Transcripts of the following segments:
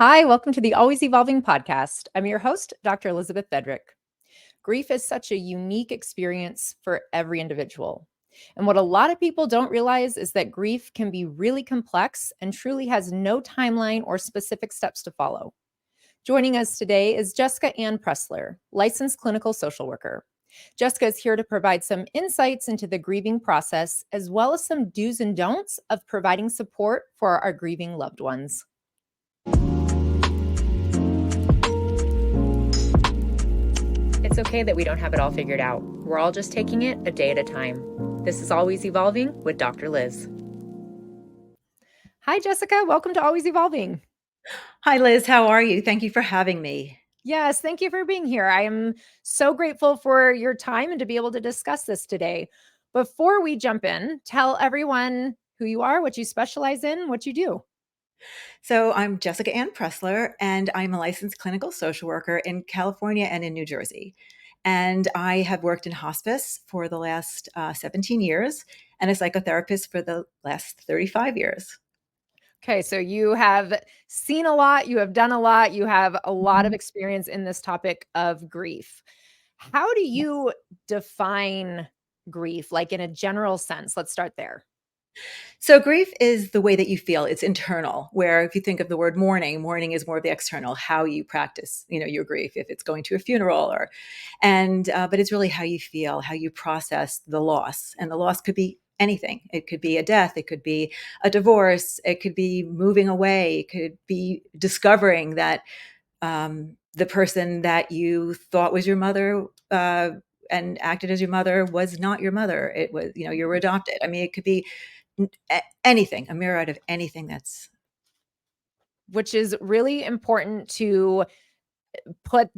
Hi, welcome to the Always Evolving podcast. I'm your host, Dr. Elizabeth Fedrick. Grief is such a unique experience for every individual. And what a lot of people don't realize is that grief can be really complex and truly has no timeline or specific steps to follow. Joining us today is Jessica Ann Pressler, licensed clinical social worker. Jessica is here to provide some insights into the grieving process, as well as some do's and don'ts of providing support for our grieving loved ones. It's okay that we don't have it all figured out. We're all just taking it a day at a time. This is Always Evolving with Dr. Liz. Hi, Jessica. Welcome to Always Evolving. Hi, Liz. How are you? Thank you for having me. Yes, thank you for being here. I am so grateful for your time and to be able to discuss this today. Before we jump in, tell everyone who you are, what you specialize in, what you do. So, I'm Jessica Ann Pressler, and I'm a licensed clinical social worker in California and in New Jersey. And I have worked in hospice for the last 17 years and a psychotherapist for the last 35 years. Okay, so you have seen a lot, you have done a lot, you have a lot of Mhm. experience in this topic of grief. How do you define grief, like in a general sense? Let's start there. So, grief is the way that you feel. It's internal. Where if you think of the word mourning, mourning is more of the external, how you practice, your grief. If it's going to a funeral, but it's really how you feel, how you process the loss, and the loss could be anything. It could be a death. It could be a divorce. It could be moving away. It could be discovering that the person that you thought was your mother. And acted as your mother was not your mother. It was, you were adopted. I mean, it could be anything, a mirror out of anything that's Which is really important to put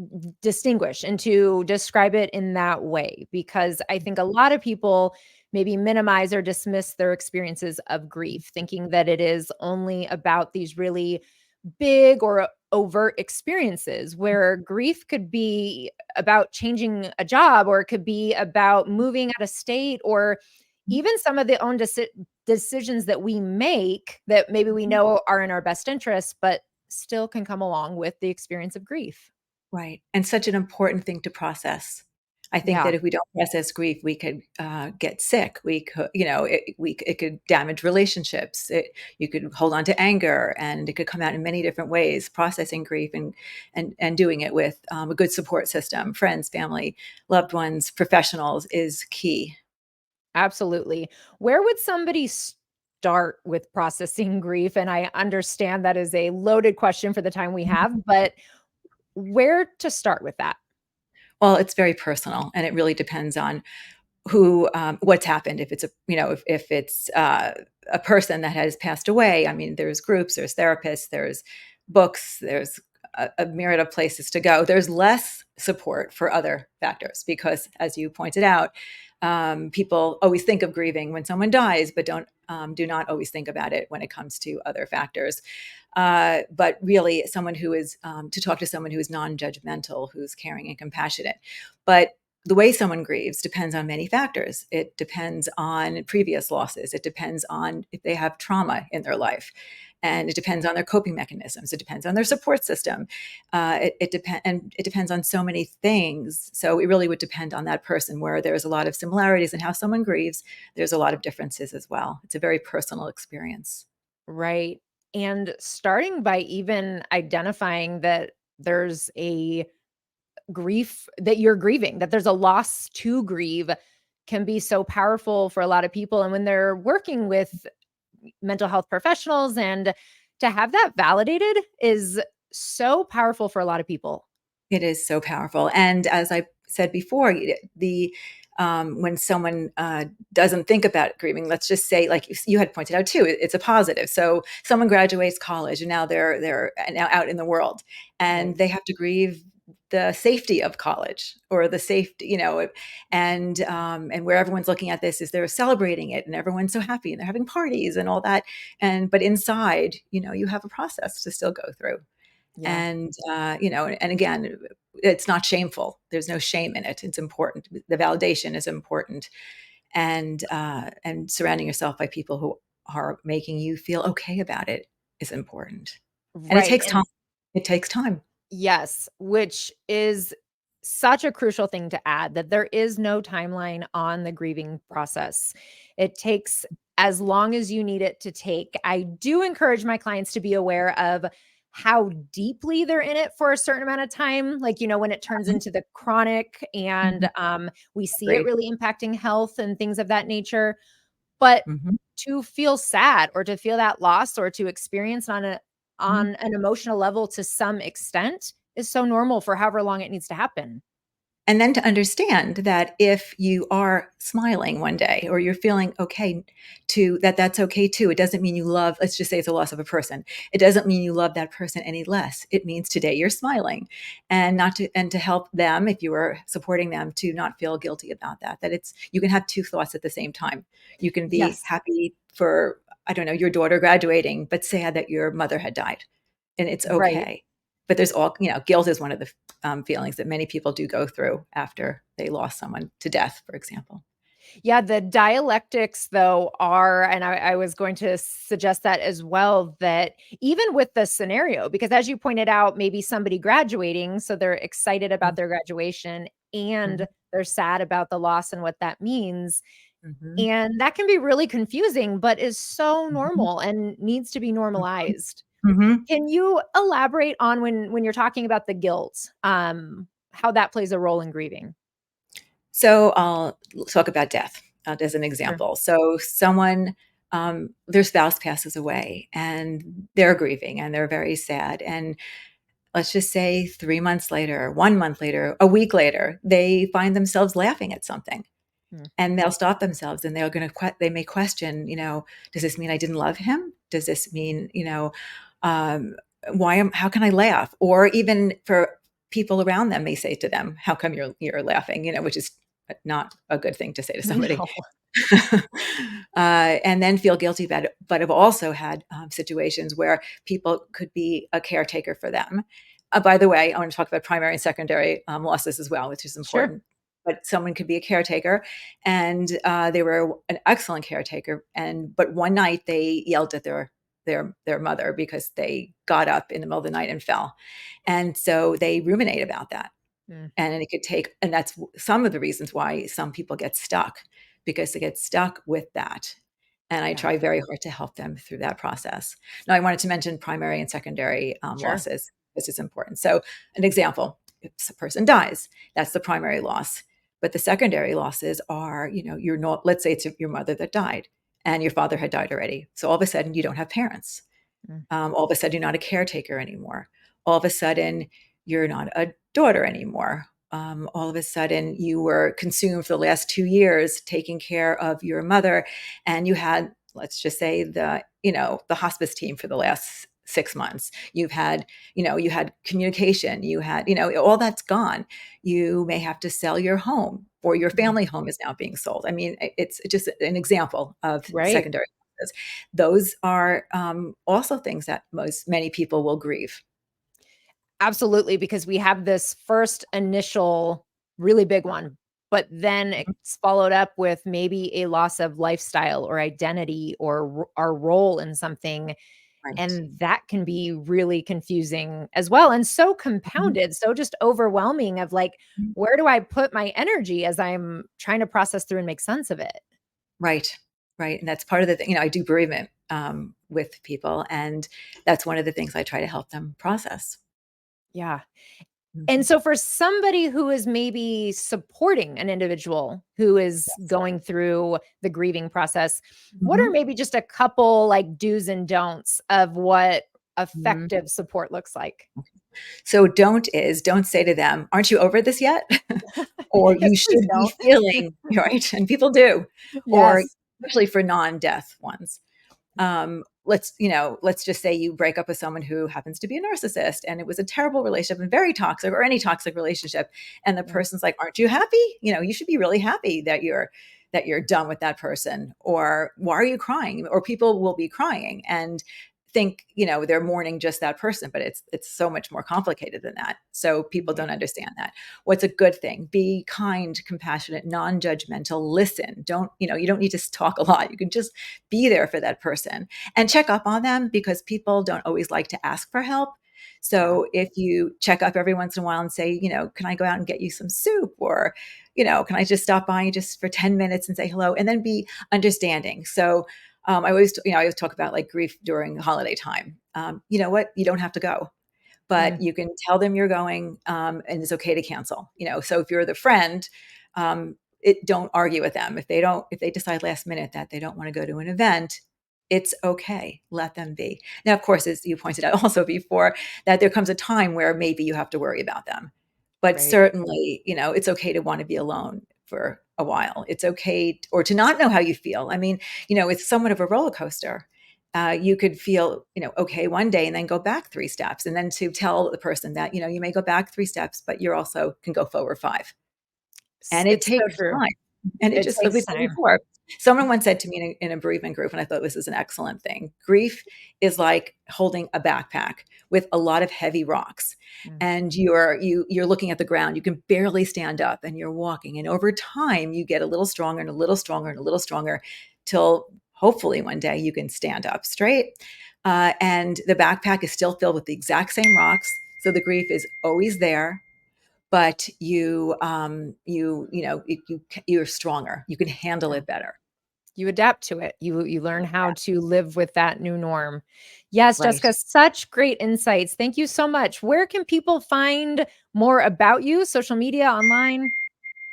distinguish and to describe it in that way, because I think a lot of people maybe minimize or dismiss their experiences of grief, thinking that it is only about these really big or overt experiences, where grief could be about changing a job, or it could be about moving out of state, or even some of the own decisions that we make that maybe we know are in our best interest, but still can come along with the experience of grief. right, and such an important thing to process. I think that Yeah. if we don't process grief, we could get sick. We could, it could damage relationships. You could hold on to anger, and it could come out in many different ways. Processing grief and doing it with a good support system, friends, family, loved ones, professionals is key. Absolutely. Where would somebody start with processing grief? And I understand that is a loaded question for the time we have, but where to start with that? Well, it's very personal, and it really depends on what's happened. If it's if it's a person that has passed away, I mean, there's groups, there's therapists, there's books, there's a myriad of places to go. There's less support for other factors because, as you pointed out, people always think of grieving when someone dies, but do not always think about it when it comes to other factors. But really, someone who is to talk to someone who is non-judgmental, who's caring and compassionate. But the way someone grieves depends on many factors. It depends on previous losses. It depends on if they have trauma in their life, and it depends on their coping mechanisms. It depends on their support system. It depends on so many things. So it really would depend on that person. Where there's a lot of similarities in how someone grieves, there's a lot of differences as well. It's a very personal experience. Right. And starting by even identifying that there's a grief that you're grieving, that there's a loss to grieve, can be so powerful for a lot of people. And when they're working with mental health professionals, and to have that validated is so powerful for a lot of people. It is so powerful. And as I said before, the when someone doesn't think about grieving, let's just say, like you had pointed out too, it's a positive. So someone graduates college and now they're now out in the world, Right. and they have to grieve the safety of college, or the safety, and where everyone's looking at this is they're celebrating it and everyone's so happy and they're having parties and all that, and but inside, you have a process to still go through. Yeah. And again, it's not shameful. There's no shame in it. It's important. The validation is important, and surrounding yourself by people who are making you feel okay about it is important. And it Right. takes And time. It takes time. Yes, which is such a crucial thing to add, that there is no timeline on the grieving process. It takes as long as you need it to take. I do encourage my clients to be aware of how deeply they're in it for a certain amount of time. Like, when it turns Mhm, into the chronic and mhm. we see it Agreed. really impacting health and things of that nature. But Mhm, to feel sad or to feel that loss or to experience mhm. on an emotional level to some extent is so normal for however long it needs to happen. And then to understand that if you are smiling one day or you're feeling okay to that, that's okay too. It doesn't mean you love, let's just say it's a loss of a person. It doesn't mean you love that person any less. It means today you're smiling, and not to, and to help them, if you are supporting them, to not feel guilty about that. That it's, you can have two thoughts at the same time. You can be Yes. happy for, I don't know, your daughter graduating, but sad that your mother had died, and it's Right. okay. But there's all, guilt is one of the feelings that many people do go through after they lost someone to death, for example. Yeah, the dialectics though are, and I was going to suggest that as well, that even with the scenario, because as you pointed out, maybe somebody graduating, so they're excited about their graduation Mhm, and they're sad about the loss and what that means. mhm, And that can be really confusing, but is so mhm, normal and needs to be mhm, normalized. mhm. Can you elaborate on when you're talking about the guilt, how that plays a role in grieving? So I'll talk about death as an Sure. example. So someone, their spouse passes away and they're grieving and they're very sad. And let's just say 3 months later, 1 month later, a week later, they find themselves laughing at something. Mm, And they'll stop themselves and they're going to, they may question, does this mean I didn't love him? Does this mean, um, how can I laugh? Or even for people around them may say to them, how come you're laughing? Which is not a good thing to say to somebody. no. And then feel guilty about it. But I've also had situations where people could be a caretaker for them. By the way, I want to talk about primary and secondary losses as well, which is Sure. important. But someone could be a caretaker, and they were an excellent caretaker. But one night they yelled at their mother because they got up in the middle of the night and fell, and so they ruminate about that, Mm, and it could take, and that's some of the reasons why some people get stuck, because they get stuck with that. And I yeah. try very hard to help them through that process. Now, I wanted to mention primary and secondary Sure. losses. This is important. So, an example: if a person dies, that's the primary loss. But the secondary losses are, you're not. Let's say it's your mother that died, and your father had died already. So all of a sudden, you don't have parents. Mm, All of a sudden, you're not a caretaker anymore. All of a sudden, you're not a daughter anymore. All of a sudden, you were consumed for the last 2 years taking care of your mother, and you had, let's just say, the hospice team for the last 6 months. You had communication. You had, all that's gone. You may have to sell your home, or your mm. family home is now being sold. I mean, it's just an example of Right. secondary. Those are also things that many people will grieve. Absolutely, because we have this first initial really big one, but then Mhm. it's followed up with maybe a loss of lifestyle or identity or our role in something. Right. And that can be really confusing as well. And so Mhm. compounded, so just overwhelming of like, Mhm. where do I put my energy as I'm trying to process through and make sense of it? Right. Right. And that's part of the thing. I do bereavement with people, and that's one of the things I try to help them process. Yeah. And Mhm. so for somebody who is maybe supporting an individual who is Yes. going through the grieving process, what are Mhm. maybe just a couple like do's and don'ts of what Mhm. effective support looks like? So don't say to them, "Aren't you over this yet?" Or Yes, "You please should be don't. feeling," right? And people do. Or Yes. especially for non-death ones. Let's just say you break up with someone who happens to be a narcissist, and it was a terrible relationship and very toxic, or any toxic relationship, and the Mm, person's like, aren't you happy? You should be really happy that you're done with that person. Or why are you crying? Or people will be crying and think, they're mourning just that person, but it's so much more complicated than that. So people yeah. don't understand that. What's a good thing? Be kind, compassionate, non-judgmental, listen. You don't need to talk a lot. You can just be there for that person and check up on them, because people don't always like to ask for help. So if you check up every once in a while and say, can I go out and get you some soup? Or, can I just stop by just for 10 minutes and say hello, and then be understanding. So I always talk about like grief during holiday time. You know what? You don't have to go, but Mm, you can tell them you're going, and it's okay to cancel. So if you're the friend, don't argue with them. If they decide last minute that they don't want to go to an event, it's okay. Let them be. Now, of course, as you pointed out also before, that there comes a time where maybe you have to worry about them. But right. certainly, it's okay to want to be alone for a while. It's okay, or to not know how you feel. I mean, it's somewhat of a roller coaster. You could feel, okay one day and then go back 3 steps. And then to tell the person that, you may go back 3 steps, but you're also can go forward 5. And it It's so takes true. time. And it It just, like we takes said time. before, someone once said to me in a bereavement group, and I thought this is an excellent thing. Grief is like holding a backpack with a lot of heavy rocks. Mm. And you're looking at the ground. You can barely stand up, and you're walking. And over time, you get a little stronger and a little stronger and a little stronger till hopefully one day you can stand up straight. And the backpack is still filled with the exact same rocks. So the grief is always there, but you're stronger. You can handle Yeah. it better. You adapt to it. You learn how to live with that new norm. Yes, Right. Jessica, such great insights. Thank you so much. Where can people find more about you? Social media, online?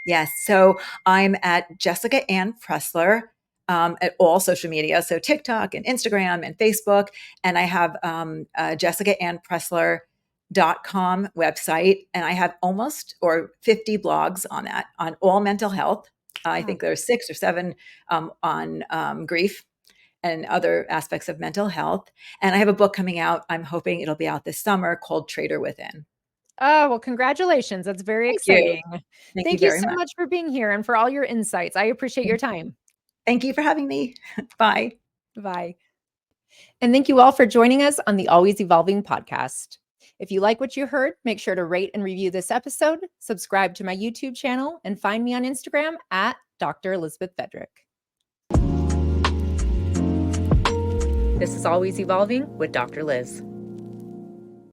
Yes. So I'm at Jessica Ann Pressler, at all social media. So TikTok and Instagram and Facebook. And I have JessicaAnnPressler.com website. And I have almost or 50 blogs on that, on all mental health. I Ah, think there's 6 or 7 on grief and other aspects of mental health. And I have a book coming out. I'm hoping it'll be out this summer, called Trader Within. oh, well, congratulations. That's very Thank you. exciting. Thank you Thank you very so much. much for being here and for all your insights. I appreciate your time. Thank you for having me. Bye. Bye. And thank you all for joining us on the Always Evolving podcast. If you like what you heard, make sure to rate and review this episode, subscribe to my YouTube channel, and find me on Instagram at Dr. Elizabeth Fedrick. This is Always Evolving with Dr. Liz.